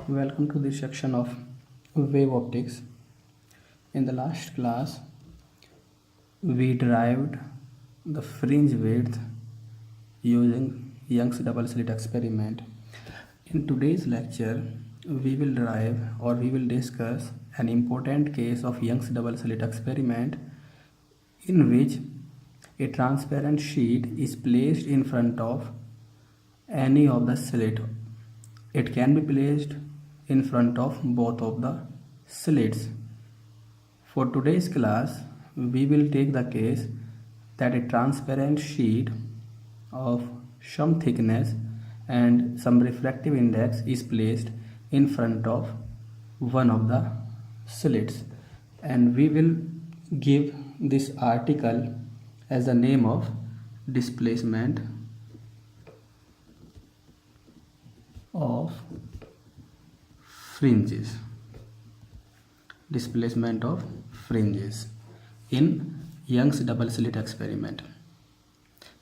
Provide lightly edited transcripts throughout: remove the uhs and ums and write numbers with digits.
Welcome to this section of wave optics. In the last class, we derived the fringe width using Young's double slit experiment. In today's lecture, we will derive or we will discuss an important case of Young's double slit experiment in which a transparent sheet is placed in front of any of the slit. It can be placed in front of both of the slits. For today's class, we will take the case that a transparent sheet of some thickness and some refractive index is placed in front of one of the slits, and we will give this article as the name of displacement of fringes. Displacement of fringes in Young's double slit experiment.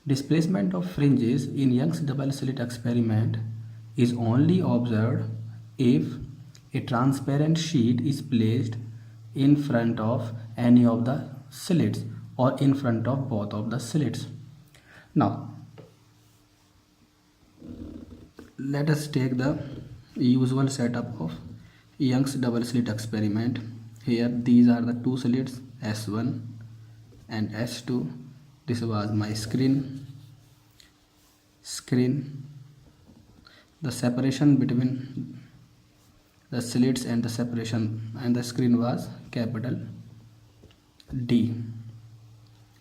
Displacement of fringes in Young's double slit experiment is only observed if a transparent sheet is placed in front of any of the slits or in front of both of the slits. Now, let us take the usual setup of Young's double slit experiment. Here these are the two slits, S1 and S2. This was my screen. The separation between the slits and the separation and the screen was capital D.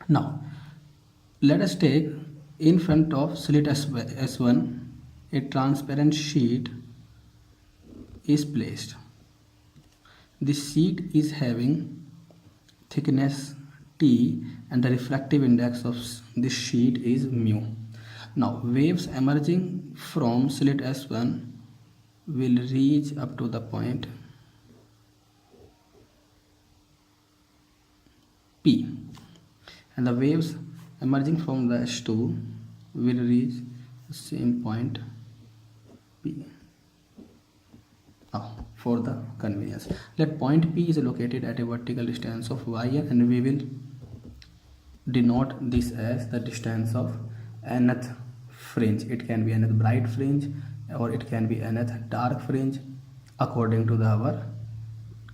Now let us take in front of slit S1 a transparent sheet is placed. This sheet is having thickness T and the refractive index of this sheet is mu. Now waves emerging from slit S1 will reach up to the point P, and the waves emerging from the S2 will reach the same point P. Now, for the convenience, let point P is located at a vertical distance of yn, and we will denote this as the distance of nth fringe. It can be nth bright fringe or it can be nth dark fringe according to our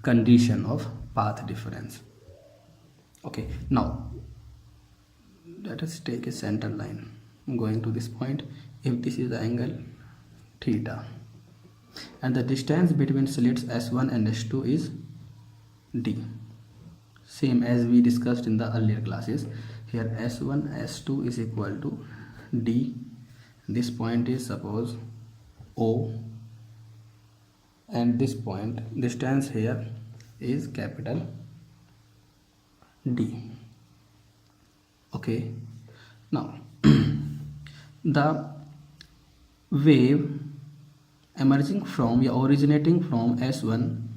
condition of path difference. Okay, now let us take a center line going to this point. If this is the angle theta, and the distance between slits S1 and S2 is D, same as we discussed in the earlier classes. Here S1 S2 is equal to D. This point is suppose O, and this point distance here is capital D. Okay, now the wave emerging from or originating from S1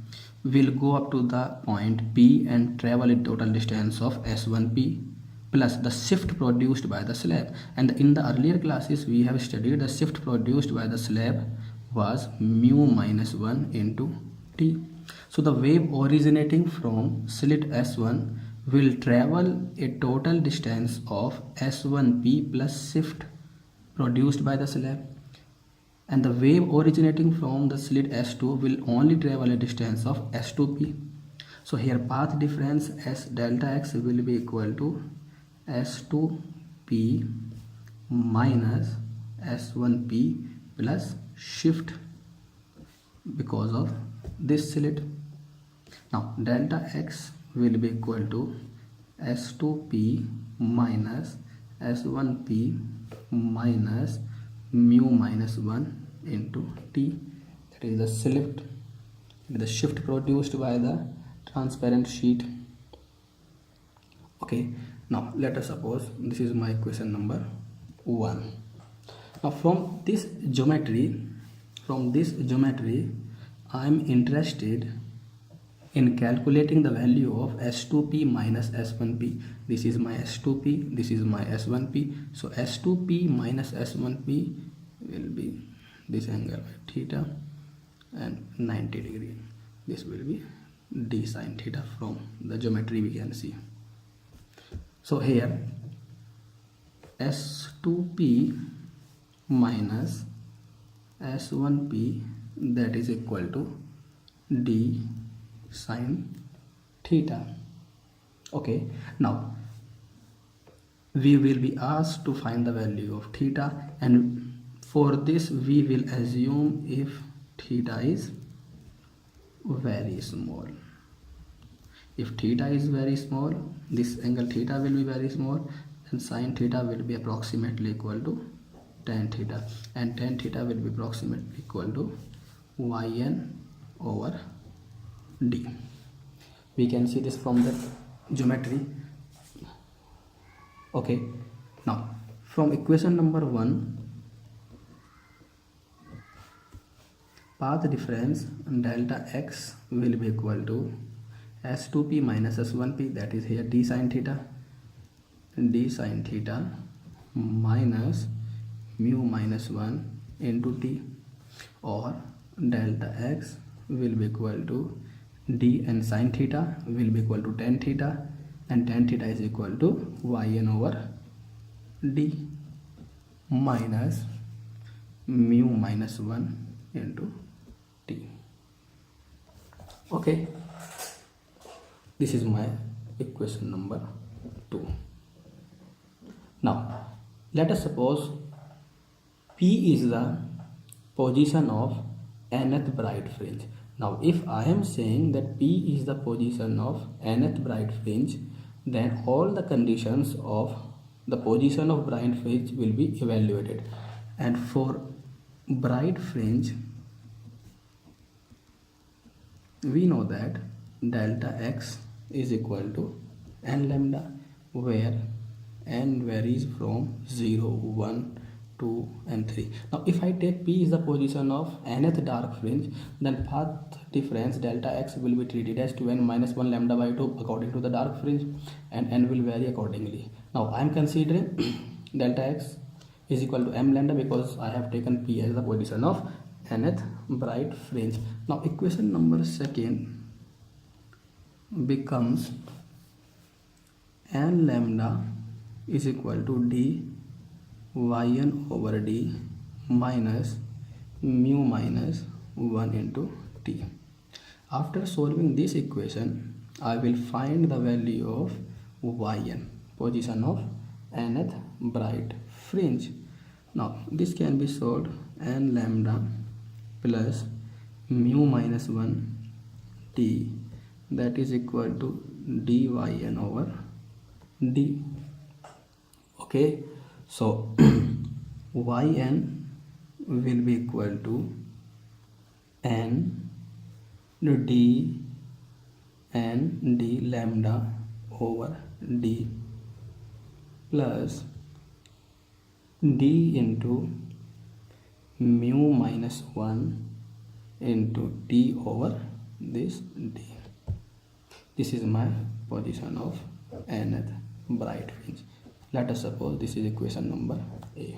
will go up to the point P and travel a total distance of S1P plus the shift produced by the slab. And in the earlier classes we have studied the shift produced by the slab was mu minus 1 into T. So the wave originating from slit S1 will travel a total distance of S1P plus shift produced by the slab, and the wave originating from the slit S2 will only travel a distance of S2P. So here path difference S delta x will be equal to S2P minus S1P plus shift because of this slit. Now delta x will be equal to S2P minus S1P minus mu minus 1 into T, that is the shift produced by the transparent sheet. Okay, now let us suppose this is my equation number 1. Now from this geometry I am interested in calculating the value of S2P minus S1P. This is my S2P, this is my S1P. So S2P minus S1P will be this angle theta, and 90 degree. This will be d sine theta. From the geometry we can see. So here S2p minus S1p, that is equal to d sine theta. Okay, now we will be asked to find the value of theta, and for this we will assume if theta is very small. If theta is very small, this angle theta will be very small, and sine theta will be approximately equal to tan theta, and tan theta will be approximately equal to yn over d. We can see this from the geometry. Okay, now from equation number 1, path difference delta x will be equal to S2p minus S1p, that is here d sine theta minus mu minus 1 into t, or delta x will be equal to d, and sine theta will be equal to tan theta, and tan theta is equal to yn over d minus mu minus 1 into t. Okay, this is my equation number 2. Now let us suppose P is the position of nth bright fringe. Now if I am saying that P is the position of nth bright fringe, then all the conditions of the position of bright fringe will be evaluated, and for bright fringe we know that delta x is equal to n lambda, where n varies from 0, 1, 2 and 3. Now if I take P is the position of nth dark fringe, then path difference delta x will be treated as 2n minus 1 lambda by 2 according to the dark fringe, and n will vary accordingly. Now I am considering delta x is equal to m lambda because I have taken P as the position of nth bright fringe. Now equation number 2 becomes n lambda is equal to d yn over d minus mu minus 1 into t. After solving this equation, I will find the value of yn, position of nth bright fringe. Now this can be solved. N lambda plus mu minus 1 t, that is equal to dyn over d. Okay, so yn will be equal to n d lambda over d plus d into mu minus 1 into t over this d. This is my position of nth bright fringe. Let us suppose this is equation number A.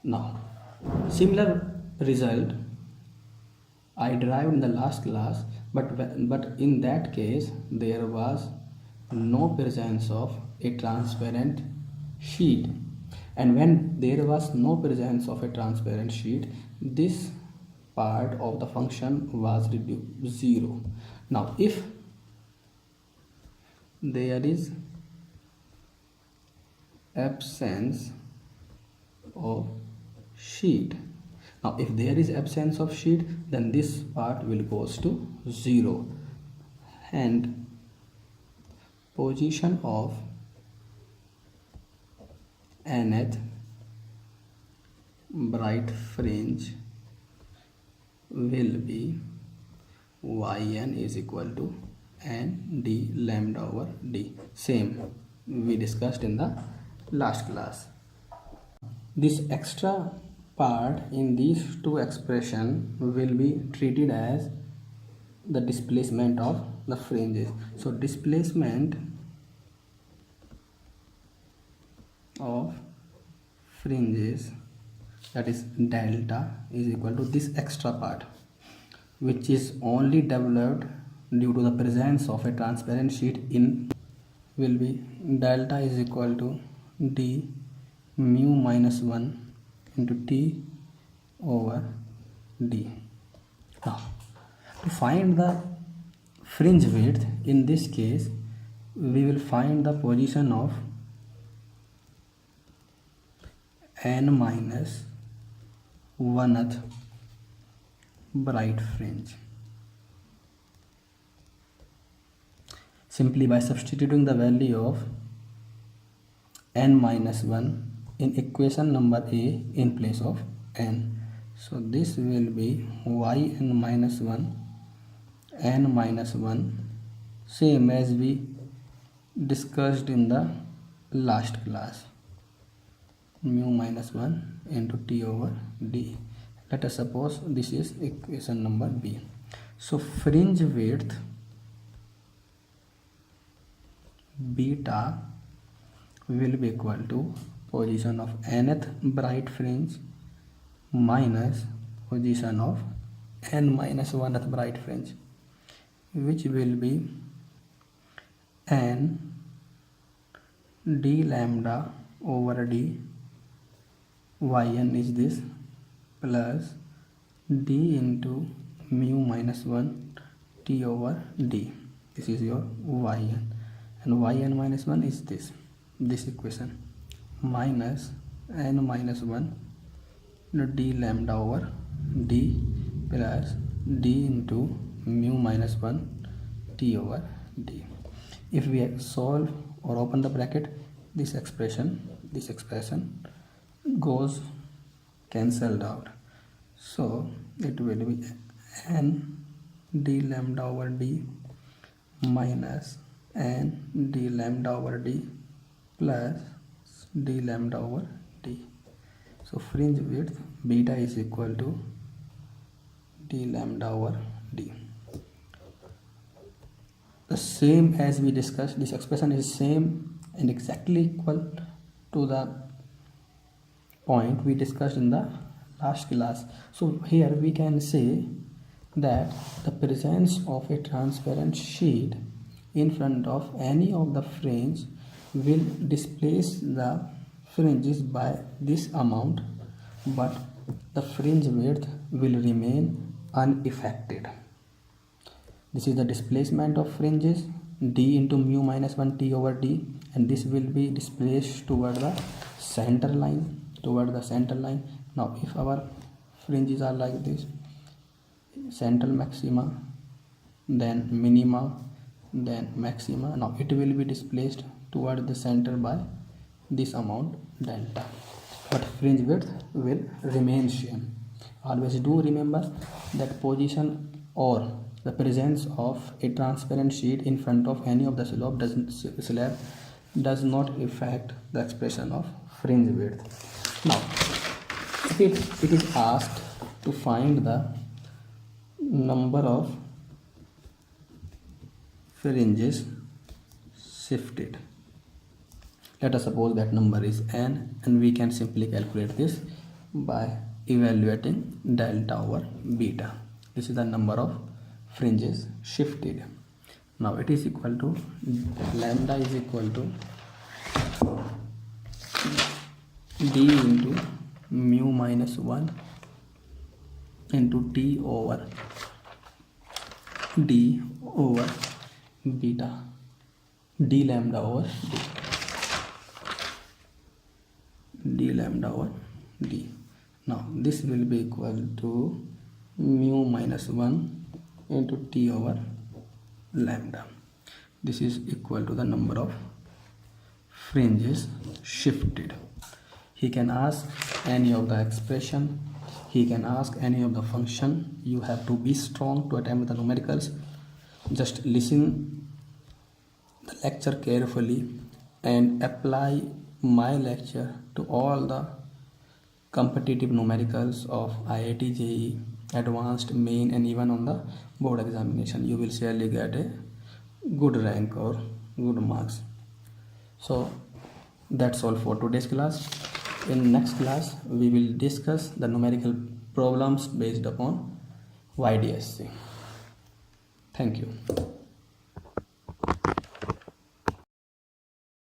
Now similar result I derived in the last class, but in that case there was no presence of a transparent sheet, and when there was no presence of a transparent sheet, this part of the function was reduced 0. Now if there is absence of sheet, now if there is absence of sheet, then this part will goes to 0, and position of nth bright fringe will be yn is equal to n d lambda over d. Same we discussed in the last class. This extra part in these two expressions will be treated as the displacement of the fringes. So displacement of fringes that is delta is equal to this extra part, which is only developed due to the presence of a transparent sheet in, will be delta is equal to d mu minus 1 into t over d. Now to find the fringe width, in this case we will find the position of n minus 1th bright fringe simply by substituting the value of n minus 1 in equation number a in place of n. So this will be yn minus 1 n minus 1, same as we discussed in the last class, mu minus 1 into t over d. Let us suppose this is equation number b. So fringe width beta will be equal to position of nth bright fringe minus position of n minus 1th bright fringe, which will be n d lambda over d, yn is this, plus d into mu minus 1 t over d. This is your yn, and yn minus 1 is this equation, minus n minus 1 d lambda over d plus d into mu minus 1 t over d. If we solve or open the bracket, this expression goes cancelled out, so it will be n d lambda over d minus n d lambda over d plus d lambda over d. So fringe width beta is equal to d lambda over d. The same as we discussed, this expression is same and exactly equal to the point we discussed in the last class. So here we can say that the presence of a transparent sheet in front of any of the fringe will displace the fringes by this amount, but the fringe width will remain unaffected. This is the displacement of fringes, d into mu minus 1 t over d, and this will be displaced toward the center line. Now if our fringes are like this, central maxima, then minima, then maxima, now it will be displaced toward the center by this amount delta, but fringe width will remain same. Always do remember that position or the presence of a transparent sheet in front of any of the slab does not affect the expression of fringe width. Now if it is asked to find the number of fringes shifted, let us suppose that number is n, and we can simply calculate this by evaluating delta over beta. This is the number of fringes shifted. Now it is equal to lambda is equal to d into mu minus 1 into t over d over beta, d lambda over d lambda over d. Now this will be equal to mu minus 1 into t over lambda. This is equal to the number of fringes shifted. He can ask any of the expression, he can ask any of the function. You have to be strong to attempt the numericals. Just listen the lecture carefully and apply my lecture to all the competitive numericals of IIT JEE Advanced, Main, and even on the board examination. You will surely get a good rank or good marks. So that's all for today's class. In next class, we will discuss the numerical problems based upon YDSC. Thank you.